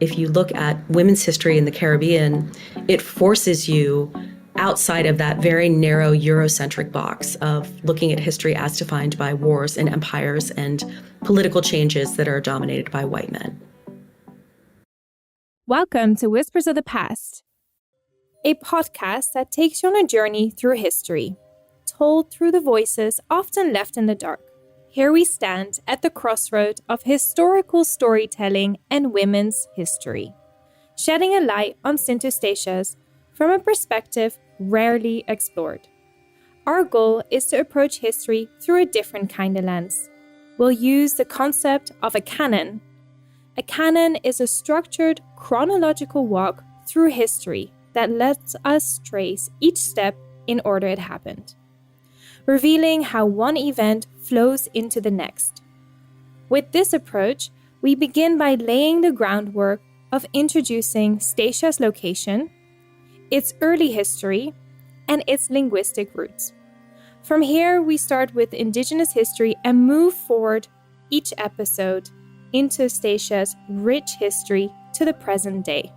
if you look at women's history in the Caribbean, it forces you outside of that very narrow Eurocentric box of looking at history as defined by wars and empires and political changes that are dominated by white men. Welcome to Whispers of the Past, a podcast that takes you on a journey through history, told through the voices often left in the dark. Here we stand at the crossroad of historical storytelling and women's history, shedding a light on St. Eustatius from a perspective rarely explored. Our goal is to approach history through a different kind of lens. We'll use the concept of a canon. A canon is a structured chronological walk through history that lets us trace each step in order it happened, revealing how one event flows into the next. With this approach, we begin by laying the groundwork of introducing Statia's location, its early history, and its linguistic roots. From here, we start with indigenous history and move forward each episode into Statia's rich history to the present day.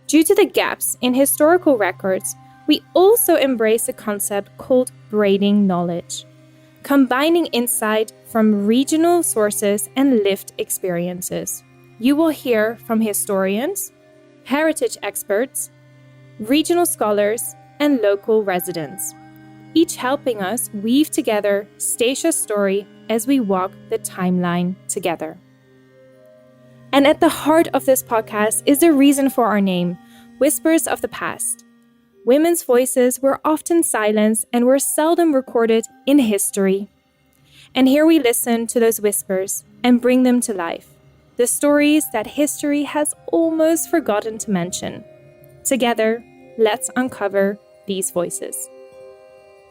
Due to the gaps in historical records, we also embrace a concept called braiding knowledge, combining insight from regional sources and lived experiences. You will hear from historians, heritage experts, regional scholars, and local residents, each helping us weave together Statia's story as we walk the timeline together. And at the heart of this podcast is the reason for our name, Whispers of the Past. Women's voices were often silenced and were seldom recorded in history. And here we listen to those whispers and bring them to life, the stories that history has almost forgotten to mention. Together, let's uncover these voices.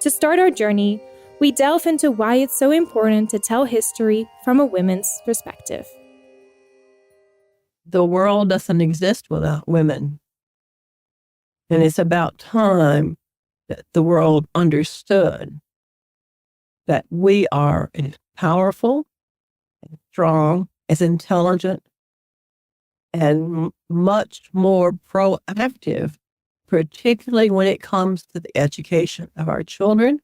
To start our journey, we delve into why it's so important to tell history from a women's perspective. The world doesn't exist without women. And it's about time that the world understood that we are as powerful, as strong, as intelligent, and much more proactive, particularly when it comes to the education of our children,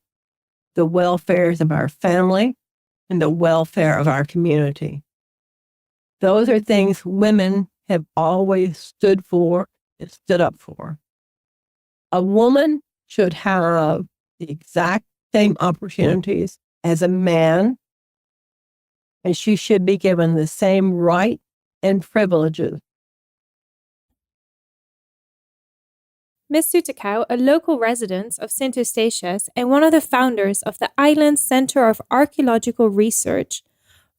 the welfare of our family, and the welfare of our community. Those are things women have always stood for and stood up for. A woman should have the exact same opportunities as a man, and she should be given the same right and privileges. Ms. Soutekouw, a local resident of St. Eustatius and one of the founders of the Island Center of Archaeological Research,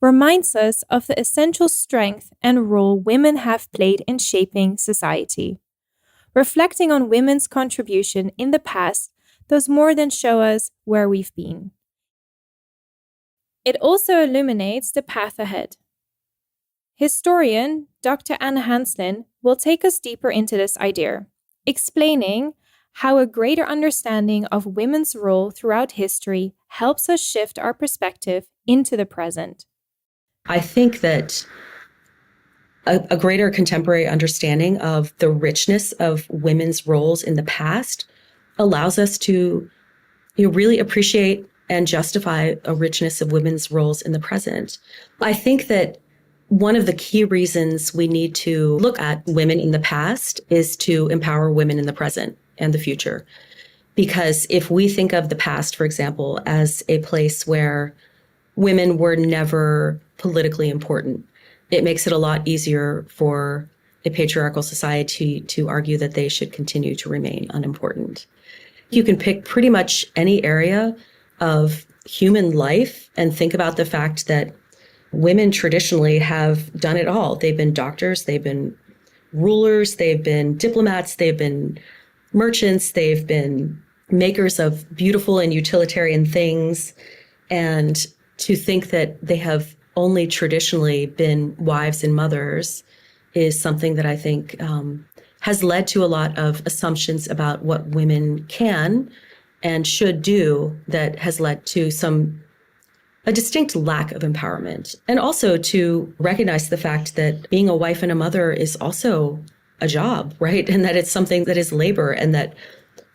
reminds us of the essential strength and role women have played in shaping society. Reflecting on women's contribution in the past does more than show us where we've been. It also illuminates the path ahead. Historian Dr. Anishanslin will take us deeper into this idea, explaining how a greater understanding of women's role throughout history helps us shift our perspective into the present. I think that a greater contemporary understanding of the richness of women's roles in the past allows us to really appreciate and justify a richness of women's roles in the present. I think that one of the key reasons we need to look at women in the past is to empower women in the present and the future. Because if we think of the past, for example, as a place where women were never politically important, it makes it a lot easier for a patriarchal society to argue that they should continue to remain unimportant. You can pick pretty much any area of human life and think about the fact that women traditionally have done it all. They've been doctors, they've been rulers, they've been diplomats, they've been merchants, they've been makers of beautiful and utilitarian things. And to think that they have only traditionally been wives and mothers is something that I think has led to a lot of assumptions about what women can and should do that has led to some a distinct lack of empowerment. And also to recognize the fact that being a wife and a mother is also a job, right? And that it's something that is labor, and that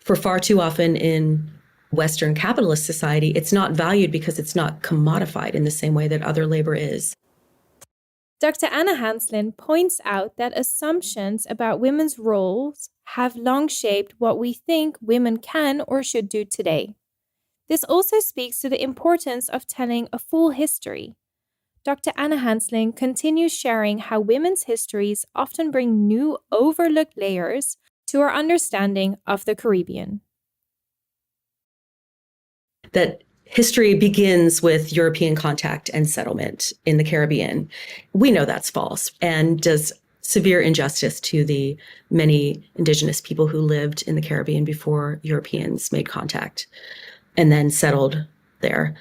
for far too often in Western capitalist society, it's not valued because it's not commodified in the same way that other labor is. Dr. Anishanslin points out that assumptions about women's roles have long shaped what we think women can or should do today. This also speaks to the importance of telling a full history. Dr. Anishanslin continues sharing how women's histories often bring new overlooked layers to our understanding of the Caribbean. That history begins with European contact and settlement in the Caribbean. We know that's false and does severe injustice to the many indigenous people who lived in the Caribbean before Europeans made contact and then settled there.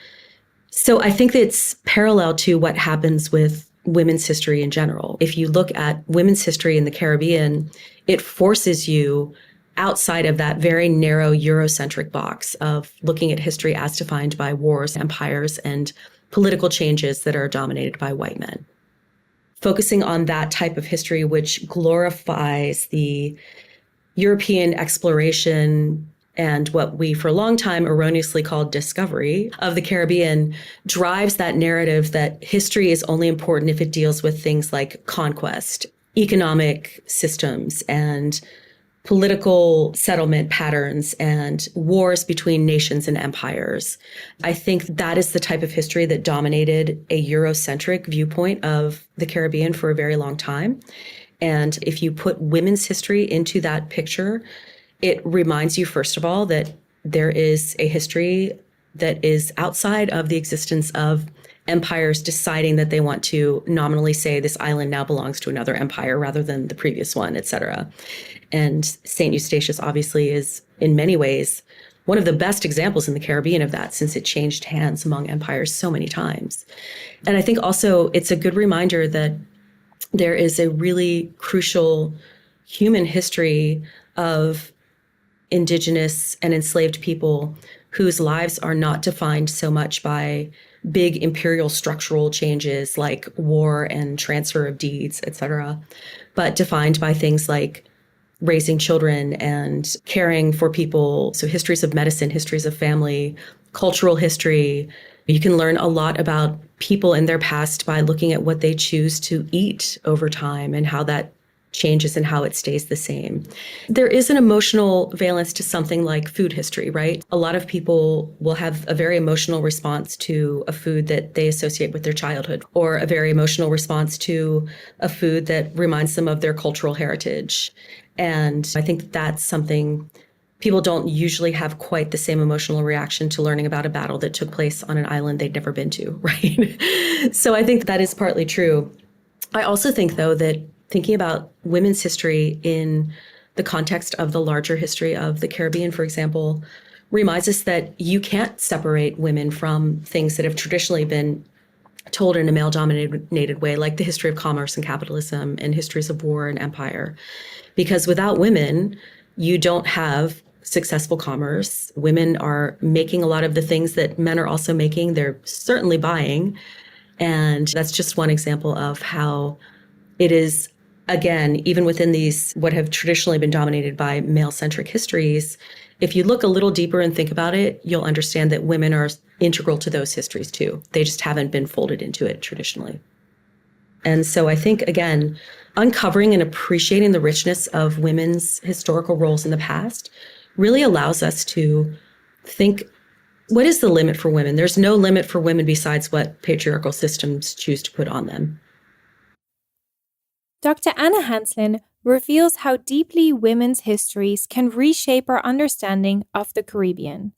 So I think it's parallel to what happens with women's history in general. If you look at women's history in the Caribbean, it forces you outside of that very narrow Eurocentric box of looking at history as defined by wars, empires, and political changes that are dominated by white men. Focusing on that type of history, which glorifies the European exploration and what we for a long time erroneously called discovery of the Caribbean, drives that narrative that history is only important if it deals with things like conquest, economic systems, and political settlement patterns and wars between nations and empires. I think that is the type of history that dominated a Eurocentric viewpoint of the Caribbean for a very long time. And if you put women's history into that picture, it reminds you, first of all, that there is a history that is outside of the existence of empires deciding that they want to nominally say this island now belongs to another empire rather than the previous one, et cetera. And St. Eustatius obviously is in many ways one of the best examples in the Caribbean of that, since it changed hands among empires so many times. And I think also it's a good reminder that there is a really crucial human history of indigenous and enslaved people whose lives are not defined so much by big imperial structural changes like war and transfer of deeds, et cetera, but defined by things like raising children and caring for people. So histories of medicine, histories of family, cultural history. You can learn a lot about people in their past by looking at what they choose to eat over time and how that changes and how it stays the same. There is an emotional valence to something like food history, right? A lot of people will have a very emotional response to a food that they associate with their childhood, or a very emotional response to a food that reminds them of their cultural heritage. And I think that's something people don't usually have quite the same emotional reaction to learning about a battle that took place on an island they'd never been to, right? So I think that is partly true. I also think, though, that thinking about women's history in the context of the larger history of the Caribbean, for example, reminds us that you can't separate women from things that have traditionally been told in a male-dominated way, like the history of commerce and capitalism and histories of war and empire. Because without women, you don't have successful commerce. Women are making a lot of the things that men are also making. They're certainly buying. And that's just one example of how it is, again, even within these, what have traditionally been dominated by male-centric histories, if you look a little deeper and think about it, you'll understand that women are integral to those histories too. They just haven't been folded into it traditionally. And so I think, again, uncovering and appreciating the richness of women's historical roles in the past really allows us to think, what is the limit for women? There's no limit for women besides what patriarchal systems choose to put on them. Dr. Anishanslin reveals how deeply women's histories can reshape our understanding of the Caribbean,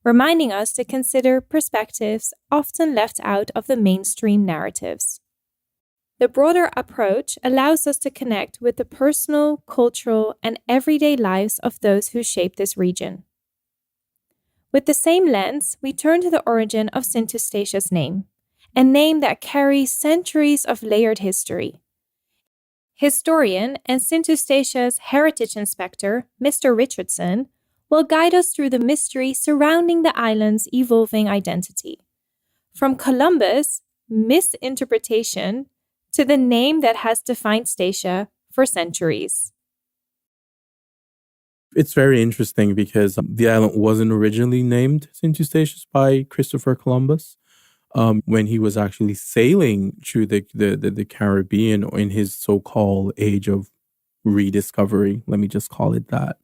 reminding us to consider perspectives often left out of the mainstream narratives. The broader approach allows us to connect with the personal, cultural, and everyday lives of those who shape this region. With the same lens, we turn to the origin of St. Eustatius' name, a name that carries centuries of layered history. Historian and St. Eustatius' heritage inspector, Mr. Richardson, will guide us through the mystery surrounding the island's evolving identity. From Columbus' misinterpretation to the name that has defined Statia for centuries. It's very interesting because the island wasn't originally named St. Eustatius by Christopher Columbus. When he was actually sailing through the Caribbean in his so-called age of rediscovery, let me just call it that,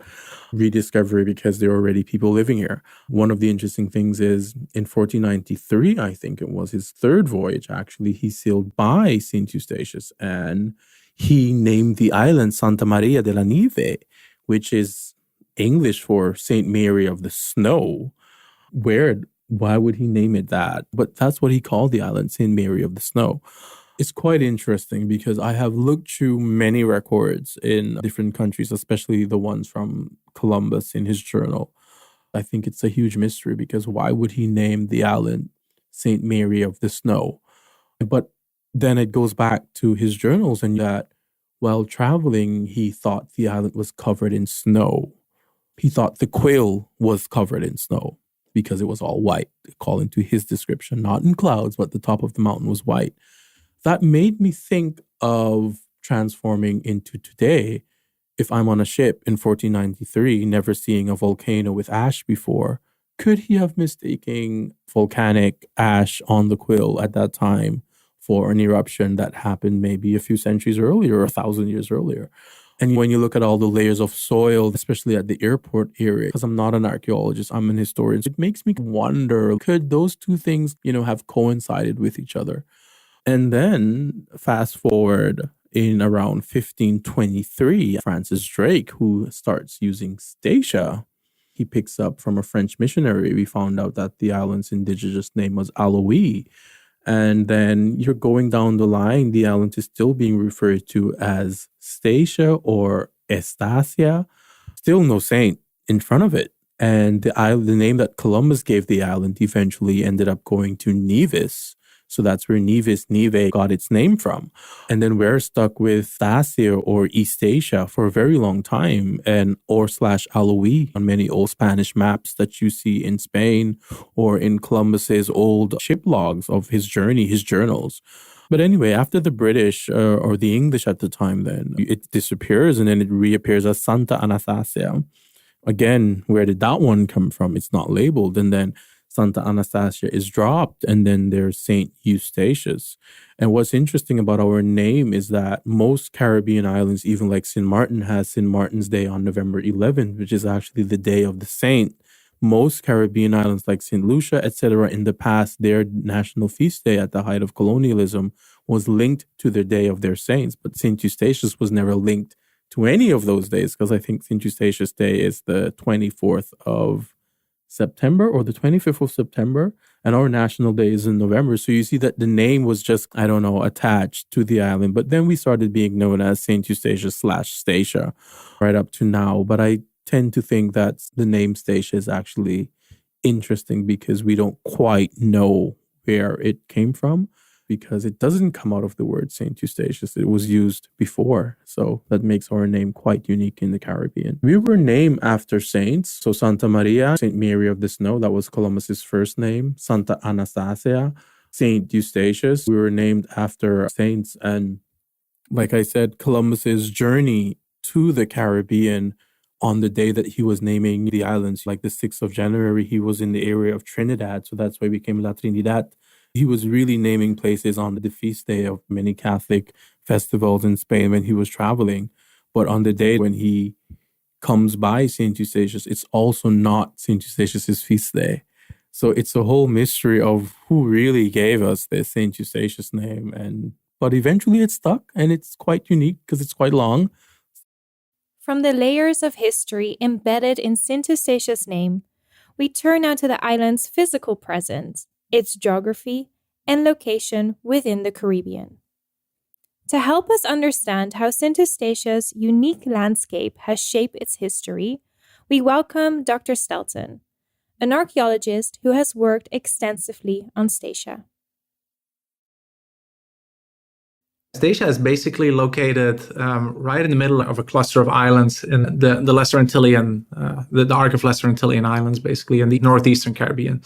rediscovery, because there are already people living here. One of the interesting things is in 1493, I think it was his third voyage, actually, he sailed by St. Eustatius and he named the island Santa Maria de la Nieve, which is English for Saint Mary of the Snow. Why would he name it that? But that's what he called the island, Saint Mary of the Snow. It's quite interesting because I have looked through many records in different countries, especially the ones from Columbus in his journal. I think it's a huge mystery because why would he name the island Saint Mary of the Snow? But then it goes back to his journals and that while traveling, he thought the island was covered in snow. He thought the quill was covered in snow because it was all white, according to his description, not in clouds, but the top of the mountain was white. That made me think of transforming into today. If I'm on a ship in 1493, never seeing a volcano with ash before, could he have mistaken volcanic ash on the quill at that time for an eruption that happened maybe a few centuries earlier or 1,000 years earlier? And when you look at all the layers of soil, especially at the airport area, because I'm not an archaeologist, I'm an historian, so it makes me wonder, could those two things, have coincided with each other? And then fast forward in around 1523, Francis Drake, who starts using Statia, he picks up from a French missionary. We found out that the island's indigenous name was Aloe. And then you're going down the line, the island is still being referred to as Statia or Estacia. Still no saint in front of it. And the name that Columbus gave the island eventually ended up going to Nevis. So that's where Neve got its name from. And then we're stuck with Stacia or Eustatius for a very long time, and or/Aloe on many old Spanish maps that you see in Spain or in Columbus's old ship logs of his journey, his journals. But anyway, after the British or the English at the time, then it disappears and then it reappears as Santa Anastasia. Again, where did that one come from? It's not labeled. And then Santa Anastasia is dropped, and then there's Saint Eustatius. And what's interesting about our name is that most Caribbean islands, even like St. Martin, has St. Martin's Day on November 11th, which is actually the day of the saint. Most Caribbean islands like St. Lucia, etc., in the past, their national feast day at the height of colonialism was linked to the day of their saints. But Saint Eustatius was never linked to any of those days, because I think St. Eustatius Day is the 24th of September or the 25th of September, and our national day is in November. So you see that the name was just, attached to the island. But then we started being known as St. Eustatius /Statia right up to now. But I tend to think that the name Statia is actually interesting because we don't quite know where it came from, because it doesn't come out of the word St. Eustatius. It was used before. So that makes our name quite unique in the Caribbean. We were named after saints. So Santa Maria, St. Mary of the Snow, that was Columbus's first name. Santa Anastasia, St. Eustatius. We were named after saints. And like I said, Columbus's journey to the Caribbean on the day that he was naming the islands, like the 6th of January, he was in the area of Trinidad. So that's why we came La Trinidad. He was really naming places on the feast day of many Catholic festivals in Spain when he was traveling. But on the day when he comes by St. Eustatius, it's also not St. Eustatius' feast day. So it's a whole mystery of who really gave us this St. Eustatius name. But eventually it stuck, and it's quite unique because it's quite long. From the layers of history embedded in St. Eustatius' name, we turn now to the island's physical presence, its geography, and location within the Caribbean. To help us understand how St. Eustatius' unique landscape has shaped its history, we welcome Dr. Stelton, an archaeologist who has worked extensively on Statia. Statia is basically located right in the middle of a cluster of islands in the Lesser Antillean, the arc of Lesser Antillean Islands, basically in the northeastern Caribbean.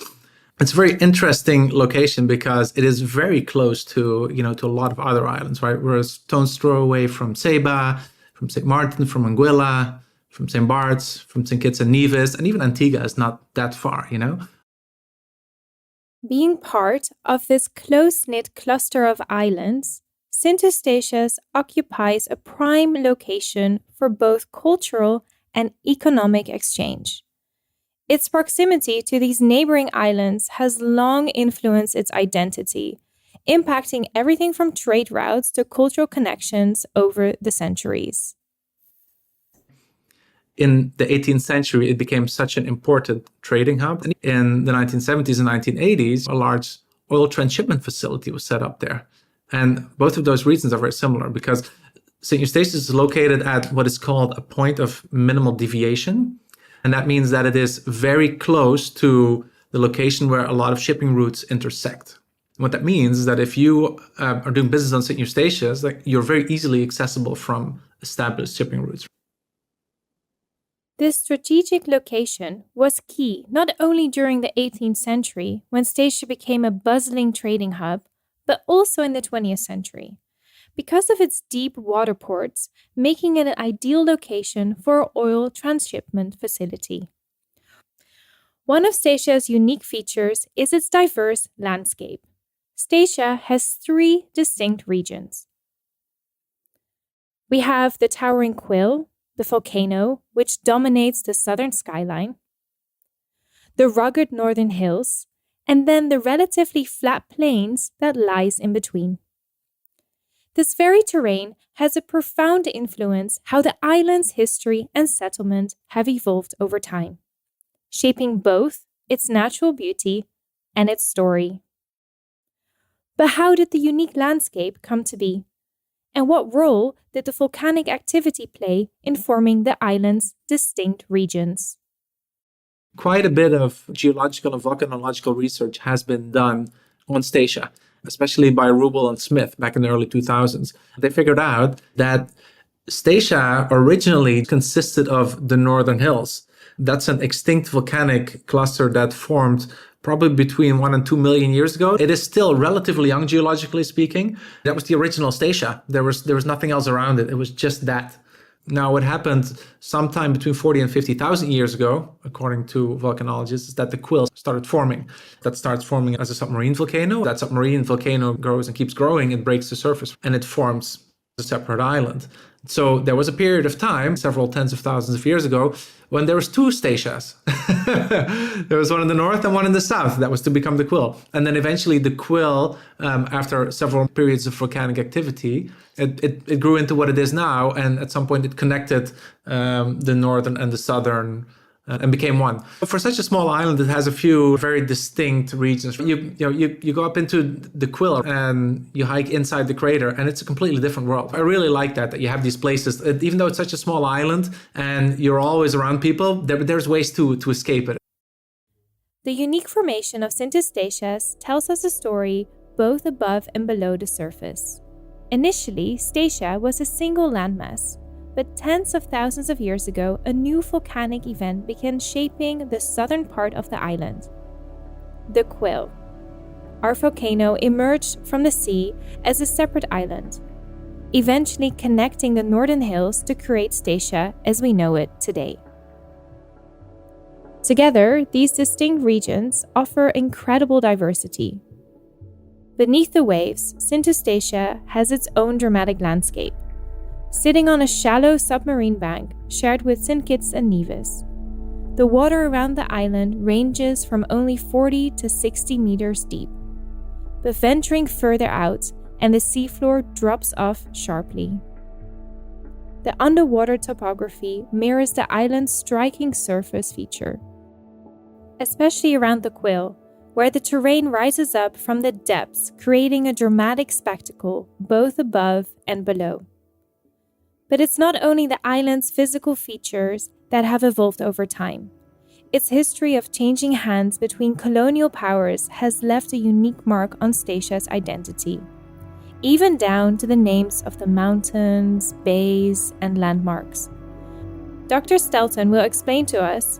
It's a very interesting location because it is very close to, to a lot of other islands, right? We're a stone's throw away from Ceiba, from St. Martin, from Anguilla, from St. Bart's, from St. Kitts and Nevis, and even Antigua is not that far, Being part of this close-knit cluster of islands, St. Eustatius occupies a prime location for both cultural and economic exchange. Its proximity to these neighboring islands has long influenced its identity, impacting everything from trade routes to cultural connections over the centuries. In the 18th century, it became such an important trading hub. In the 1970s and 1980s, a large oil transshipment facility was set up there. And both of those reasons are very similar because St. Eustatius is located at what is called a point of minimal deviation. And that means that it is very close to the location where a lot of shipping routes intersect. And what that means is that if you are doing business on St. Eustatius, you're very easily accessible from established shipping routes. This strategic location was key not only during the 18th century, when Statia became a bustling trading hub, but also in the 20th century, because of its deep water ports, making it an ideal location for an oil transshipment facility. One of Statia's unique features is its diverse landscape. Statia has 3 distinct regions. We have the towering Quill, the volcano, which dominates the southern skyline, the rugged northern hills, and then the relatively flat plains that lies in between. This very terrain has a profound influence how the island's history and settlement have evolved over time, shaping both its natural beauty and its story. But how did the unique landscape come to be? And what role did the volcanic activity play in forming the island's distinct regions? Quite a bit of geological and volcanological research has been done on Statia, especially by Rubel and Smith back in the early 2000s. They figured out that Statia originally consisted of the Northern Hills. That's an extinct volcanic cluster that formed probably between 1 and 2 million years ago. It is still relatively young, geologically speaking. That was the original Statia. There was nothing else around it. It was just that. Now, what happened sometime between 40 and 50,000 years ago, according to volcanologists, is that the Quill started forming. That starts forming as a submarine volcano. That submarine volcano grows and keeps growing. It breaks the surface and it forms a separate island. So there was a period of time, several tens of thousands of years ago, when there was 2 Statias. There was one in the north and one in the south that was to become the Quill. And then eventually the Quill, after several periods of volcanic activity, it grew into what it is now. And at some point it connected the northern and the southern and became one. For such a small island, it has a few very distinct regions. You go up into the Quill and you hike inside the crater, and it's a completely different world. I really like that you have these places, even though it's such a small island and you're always around people, there's ways to escape it. The unique formation of St. Eustatius tells us a story both above and below the surface. Initially, Statia was a single landmass. But tens of thousands of years ago, a new volcanic event began shaping the southern part of the island. The Quill. Our volcano emerged from the sea as a separate island, eventually connecting the northern hills to create Statia as we know it today. Together, these distinct regions offer incredible diversity. Beneath the waves, St. Eustatius has its own dramatic landscape, sitting on a shallow submarine bank shared with St. Kitts and Nevis. The water around the island ranges from only 40 to 60 meters deep, but venturing further out and the seafloor drops off sharply. The underwater topography mirrors the island's striking surface feature, especially around the Quill, where the terrain rises up from the depths, creating a dramatic spectacle both above and below. But it's not only the island's physical features that have evolved over time. Its history of changing hands between colonial powers has left a unique mark on Statia's identity, even down to the names of the mountains, bays, and landmarks. Dr. Stelton will explain to us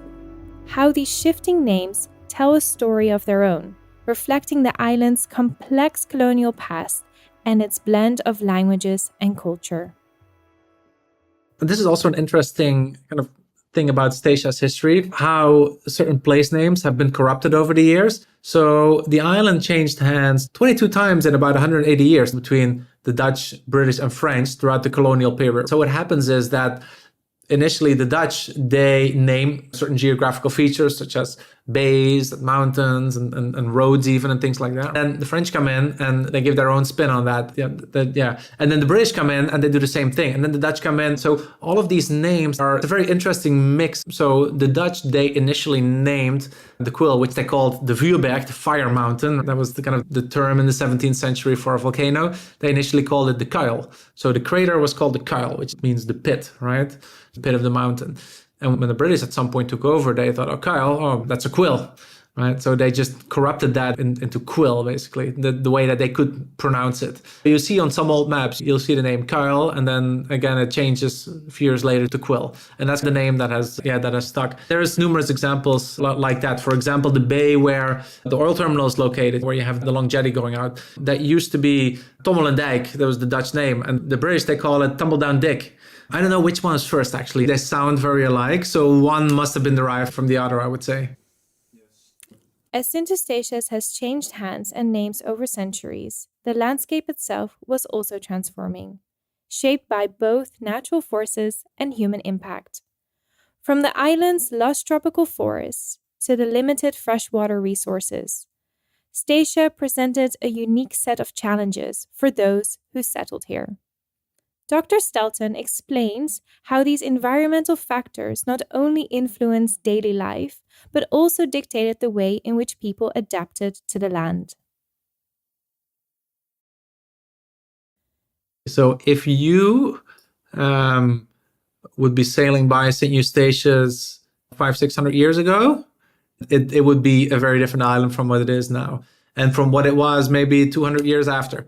how these shifting names tell a story of their own, reflecting the island's complex colonial past and its blend of languages and culture. This is also an interesting kind of thing about Statia's history, how certain place names have been corrupted over the years. So the island changed hands 22 times in about 180 years between the Dutch, British, and French throughout the colonial period. So what happens is that initially the Dutch, they name certain geographical features such as bays, mountains, and roads even, and things like that. And the French come in and they give their own spin on that. Yeah. And then the British come in and they do the same thing. And then the Dutch come in. So all of these names are a very interesting mix. So the Dutch, they initially named the quill, which they called the Vuurberg, the fire mountain. That was the kind of the term in the 17th century for a volcano. They initially called it the Kuil. So the crater was called the Kuil, which means the pit, right? The pit of the mountain. And when the British at some point took over, they thought, oh, that's a quill, right? So they just corrupted that into quill, basically, the way that they could pronounce it. You see on some old maps, you'll see the name Kuil, and then again, it changes a few years later to quill. And that's the name that has stuck. There's numerous examples like that. For example, the bay where the oil terminal is located, where you have the long jetty going out, that used to be Tommelendijk, that was the Dutch name. And the British, they call it Tumbledown Dick. I don't know which one is first, actually. They sound very alike, so one must have been derived from the other, I would say. As St. Eustatius has changed hands and names over centuries, the landscape itself was also transforming, shaped by both natural forces and human impact. From the island's lush tropical forests to the limited freshwater resources, Statia presented a unique set of challenges for those who settled here. Dr. Stelton explains how these environmental factors not only influenced daily life, but also dictated the way in which people adapted to the land. So if you would be sailing by St. Eustatius 500-600 years ago, it would be a very different island from what it is now, and from what it was maybe 200 years after.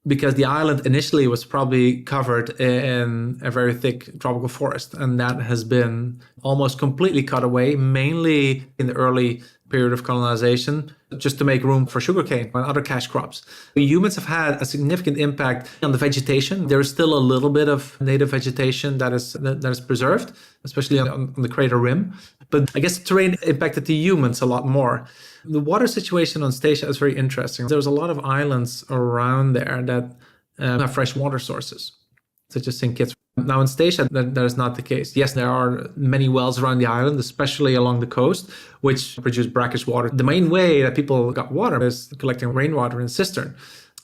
Because the island initially was probably covered in a very thick tropical forest, and that has been almost completely cut away, mainly in the early period of colonization, just to make room for sugarcane and other cash crops. Humans have had a significant impact on the vegetation. There is still a little bit of native vegetation that is preserved, especially on the crater rim. But I guess the terrain impacted the humans a lot more. The water situation on Statia is very interesting. There's a lot of islands around there that have fresh water sources, such as St. Kitts. Now in Statia, that is not the case. Yes, there are many wells around the island, especially along the coast, which produce brackish water. The main way that people got water is collecting rainwater in a cistern.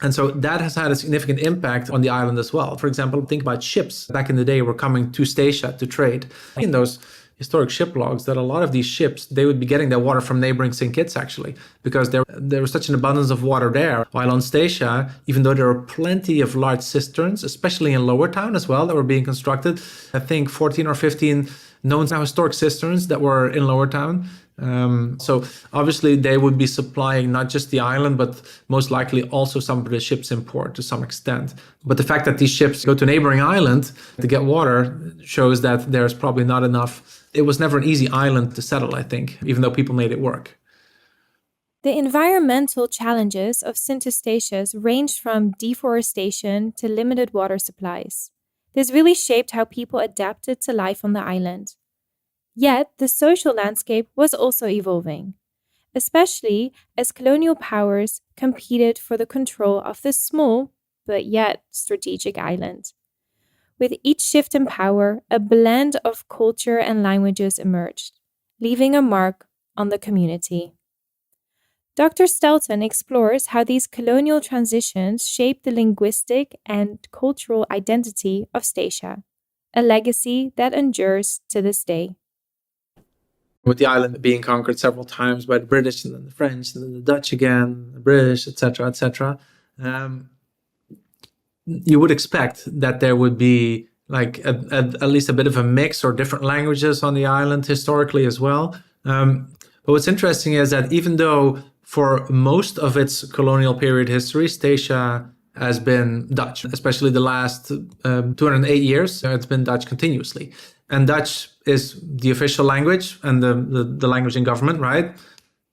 And so that has had a significant impact on the island as well. For example, think about ships. Back in the day, were coming to Statia to trade. In those historic ship logs, that a lot of these ships, they would be getting their water from neighboring St. Kitts, actually, because there was such an abundance of water there. While on Statia, even though there were plenty of large cisterns, especially in Lower Town as well, that were being constructed, I think 14 or 15 known now historic cisterns that were in Lower Town. So obviously they would be supplying not just the island, but most likely also some of the ships in port to some extent. But the fact that these ships go to a neighboring island to get water shows that there's probably not enough. It was never an easy island to settle, I think, even though people made it work. The environmental challenges of St. Eustatius ranged from deforestation to limited water supplies. This really shaped how people adapted to life on the island. Yet, the social landscape was also evolving, especially as colonial powers competed for the control of this small, but yet strategic island. With each shift in power, a blend of culture and languages emerged, leaving a mark on the community. Dr. Stelton explores how these colonial transitions shaped the linguistic and cultural identity of Statia, a legacy that endures to this day. With the island being conquered several times by the British and then the French and then the Dutch again, the British, etc., etc., you would expect that there would be like at least a bit of a mix or different languages on the island historically as well. But what's interesting is that even though for most of its colonial period history, Statia has been Dutch, especially the last 208 years, it's been Dutch continuously. And Dutch is the official language and the language in government, right?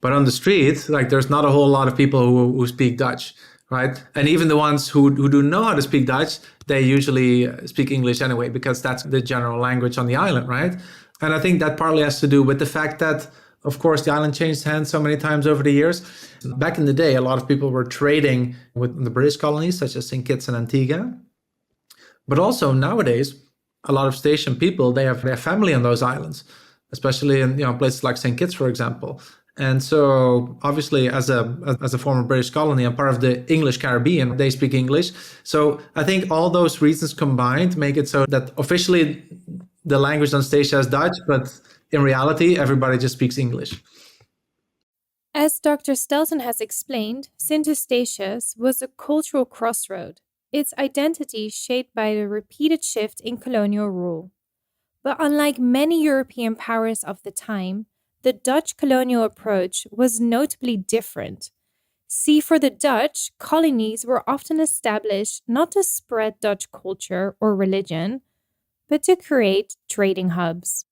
But on the street, like there's not a whole lot of people who speak Dutch, right? And even the ones who do know how to speak Dutch, they usually speak English anyway, because that's the general language on the island, right? And I think that partly has to do with the fact that, of course, the island changed hands so many times over the years. Back in the day, a lot of people were trading with the British colonies, such as St. Kitts and Antigua. But also nowadays, a lot of station people, they have their family on those islands, especially in places like St. Kitts, for example. And so obviously as a former British colony and part of the English Caribbean, they speak English. So I think all those reasons combined make it so that officially the language on Statia is Dutch, but in reality, everybody just speaks English. As Dr. Stelton has explained, Sint Eustatius was a cultural crossroad, its identity shaped by the repeated shift in colonial rule. But unlike many European powers of the time, the Dutch colonial approach was notably different. See, for the Dutch, colonies were often established not to spread Dutch culture or religion, but to create trading hubs.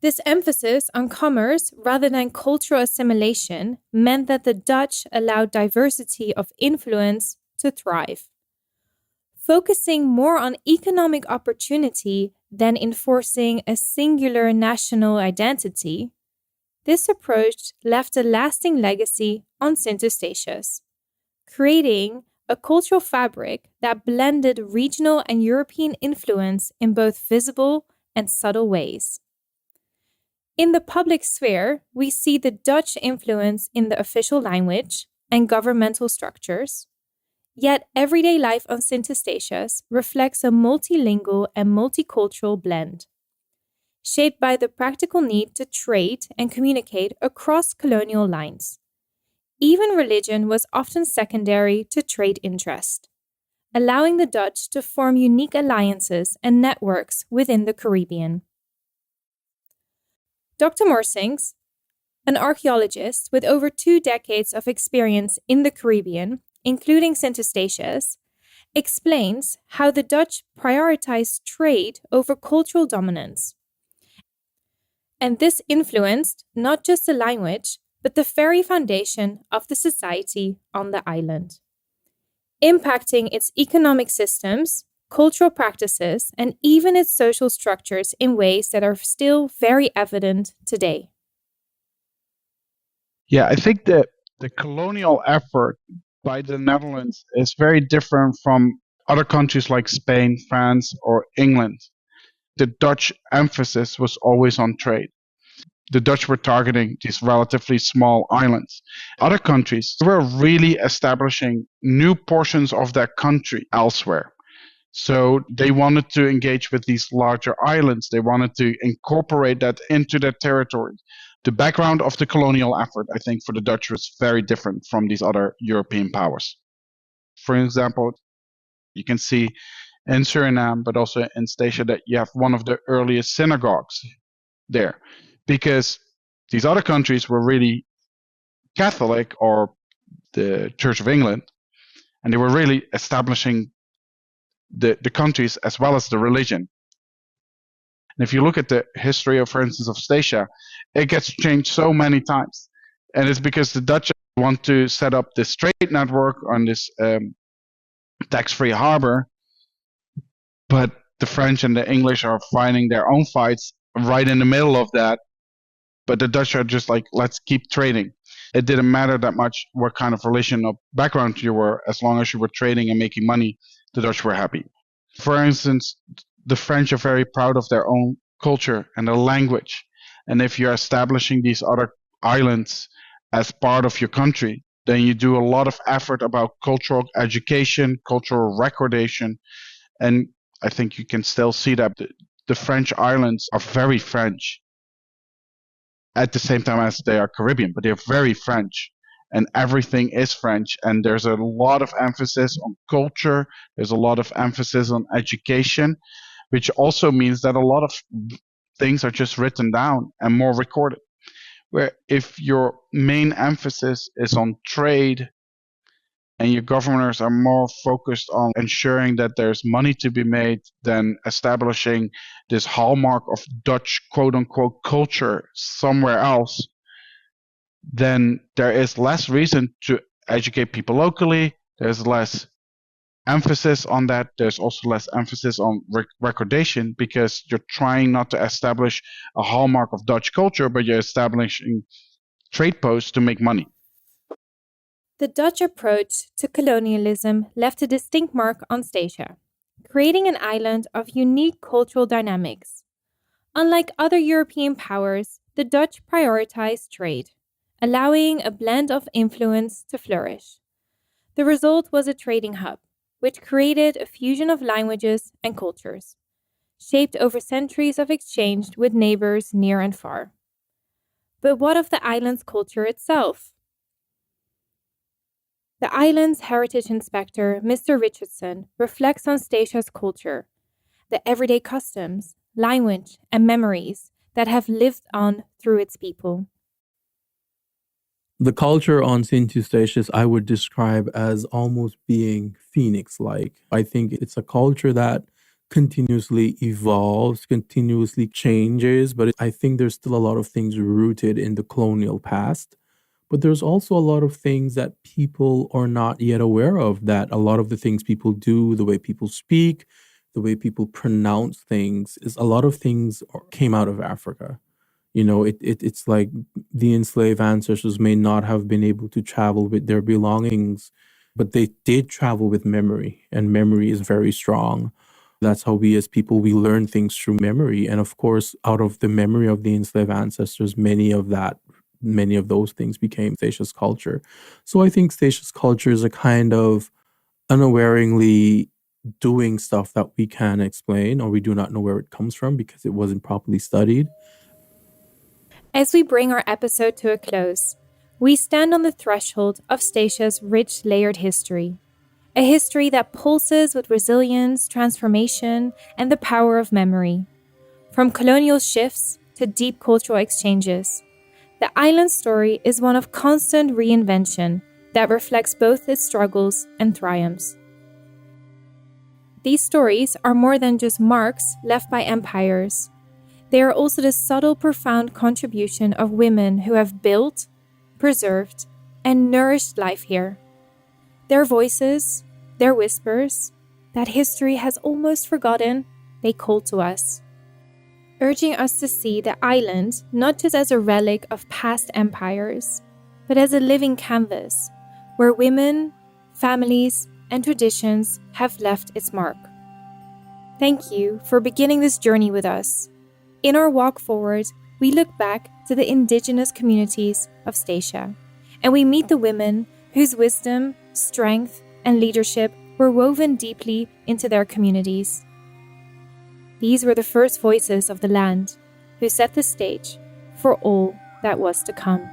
This emphasis on commerce rather than cultural assimilation meant that the Dutch allowed diversity of influence to thrive. Focusing more on economic opportunity than enforcing a singular national identity, this approach left a lasting legacy on Sint Eustatius, creating a cultural fabric that blended regional and European influence in both visible and subtle ways. In the public sphere, we see the Dutch influence in the official language and governmental structures, yet everyday life on Sint Eustatius reflects a multilingual and multicultural blend, shaped by the practical need to trade and communicate across colonial lines. Even religion was often secondary to trade interest, allowing the Dutch to form unique alliances and networks within the Caribbean. Dr. Morsink, an archaeologist with over 2 decades of experience in the Caribbean, including Sint Eustatius, explains how the Dutch prioritized trade over cultural dominance. And this influenced not just the language, but the very foundation of the society on the island, impacting its economic systems, cultural practices, and even its social structures in ways that are still very evident today. Yeah, I think that the colonial effort by the Netherlands is very different from other countries like Spain, France, or England. The Dutch emphasis was always on trade. The Dutch were targeting these relatively small islands. Other countries were really establishing new portions of their country elsewhere. So they wanted to engage with these larger islands. They wanted to incorporate that into their territory. The background of the colonial effort, I think, for the Dutch was very different from these other European powers. For example, you can see in Suriname, but also in Statia, that you have one of the earliest synagogues there, because these other countries were really Catholic, or the Church of England, and they were really establishing the countries as well as the religion. And if you look at the history of, for instance, of Statia, it gets changed so many times. And it's because the Dutch want to set up this trade network on this tax-free harbor, but the French and the English are fighting their own fights right in the middle of that. But the Dutch are just like, let's keep trading. It didn't matter that much what kind of religion or background you were, as long as you were trading and making money, the Dutch were happy. For instance, the French are very proud of their own culture and their language. And if you're establishing these other islands as part of your country, then you do a lot of effort about cultural education, cultural recordation. And I think you can still see that the French islands are very French at the same time as they are Caribbean, but they're very French. And everything is French, and there's a lot of emphasis on culture. There's a lot of emphasis on education, which also means that a lot of things are just written down and more recorded. Where if your main emphasis is on trade and your governors are more focused on ensuring that there's money to be made than establishing this hallmark of Dutch quote-unquote culture somewhere else, then there is less reason to educate people locally. There's less emphasis on that. There's also less emphasis on recordation, because you're trying not to establish a hallmark of Dutch culture, but you're establishing trade posts to make money. The Dutch approach to colonialism left a distinct mark on Statia, creating an island of unique cultural dynamics. Unlike other European powers, the Dutch prioritized trade, allowing a blend of influence to flourish. The result was a trading hub, which created a fusion of languages and cultures, shaped over centuries of exchange with neighbors near and far. But what of the island's culture itself? The island's heritage inspector, Mr. Richardson, reflects on Statia's culture, the everyday customs, language, and memories that have lived on through its people. The culture on Sint Eustatius I would describe as almost being phoenix-like. I think it's a culture that continuously evolves, continuously changes, but I think there's still a lot of things rooted in the colonial past. But there's also a lot of things that people are not yet aware of, that a lot of the things people do, the way people speak, the way people pronounce things, is a lot of things came out of Africa. You know, it's like the enslaved ancestors may not have been able to travel with their belongings, but they did travel with memory, and memory is very strong. That's how we as people, we learn things through memory. And of course, out of the memory of the enslaved ancestors, many of those things became Statia's culture. So I think Statia's culture is a kind of unawareingly doing stuff that we can't explain, or we do not know where it comes from because it wasn't properly studied. As we bring our episode to a close, we stand on the threshold of Statia's rich, layered history. A history that pulses with resilience, transformation, and the power of memory. From colonial shifts to deep cultural exchanges, the island's story is one of constant reinvention that reflects both its struggles and triumphs. These stories are more than just marks left by empires. They are also the subtle, profound contribution of women who have built, preserved, and nourished life here. Their voices, their whispers, that history has almost forgotten, they call to us, urging us to see the island not just as a relic of past empires, but as a living canvas where women, families, and traditions have left its mark. Thank you for beginning this journey with us. In our walk forward, we look back to the indigenous communities of Statia, and we meet the women whose wisdom, strength, and leadership were woven deeply into their communities. These were the first voices of the land, who set the stage for all that was to come.